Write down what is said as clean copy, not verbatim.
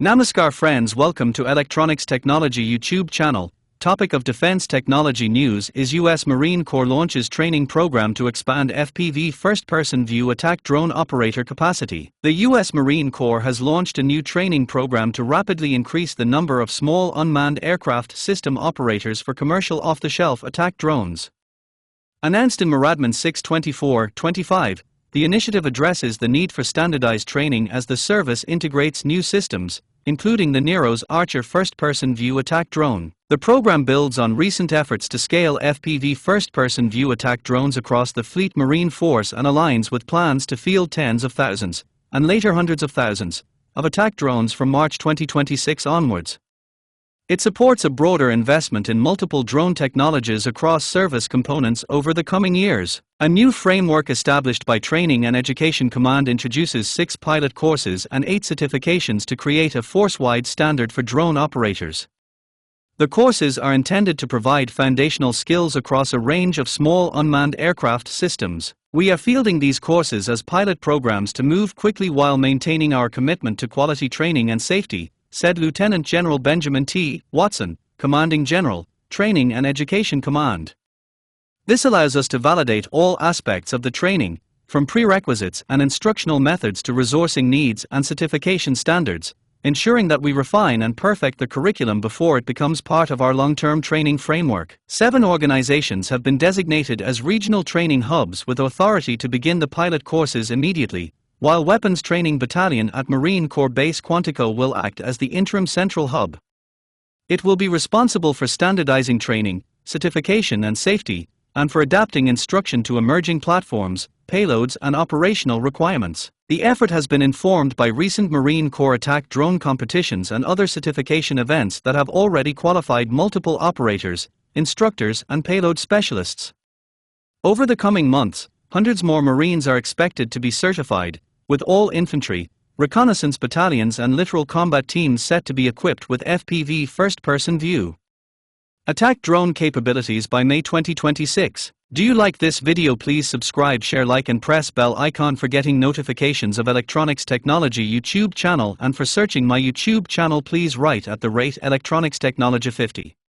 Namaskar friends, welcome to Electronics Technology YouTube channel. Topic of Defense Technology News is US Marine Corps launches training program to expand FPV first-person view attack drone operator capacity. The US Marine Corps has launched a new training program to rapidly increase the number of small unmanned aircraft system operators for commercial off-the-shelf attack drones. Announced in Maradman 6/24/25, the initiative addresses the need for standardized training as the service integrates new systems, including the Nero's Archer first-person view attack drone. The program builds on recent efforts to scale FPV first-person view attack drones across the Fleet Marine Force and aligns with plans to field tens of thousands, and later hundreds of thousands, of attack drones from March 2026 onwards. It supports a broader investment in multiple drone technologies across service components over the coming years. A new framework established by Training and Education Command introduces 6 pilot courses and 8 certifications to create a force-wide standard for drone operators. The courses are intended to provide foundational skills across a range of small unmanned aircraft systems. We are fielding these courses as pilot programs to move quickly while maintaining our commitment to quality training and safety, said Lieutenant General Benjamin T. Watson, Commanding General, Training and Education Command. This allows us to validate all aspects of the training, from prerequisites and instructional methods to resourcing needs and certification standards, ensuring that we refine and perfect the curriculum before it becomes part of our long-term training framework. 7 organizations have been designated as regional training hubs with authority to begin the pilot courses immediately, while Weapons Training Battalion at Marine Corps Base Quantico will act as the interim central hub. It will be responsible for standardizing training, certification and safety, and for adapting instruction to emerging platforms, payloads and operational requirements. The effort has been informed by recent Marine Corps attack drone competitions and other certification events that have already qualified multiple operators, instructors and payload specialists. Over the coming months, hundreds more Marines are expected to be certified, with all infantry, reconnaissance battalions and littoral combat teams set to be equipped with FPV first-person view attack drone capabilities by May 2026. Do you like this video? Please subscribe, share, like and press bell icon for getting notifications of Electronics Technology YouTube channel, and for searching my YouTube channel please write @Electronics Technology 50.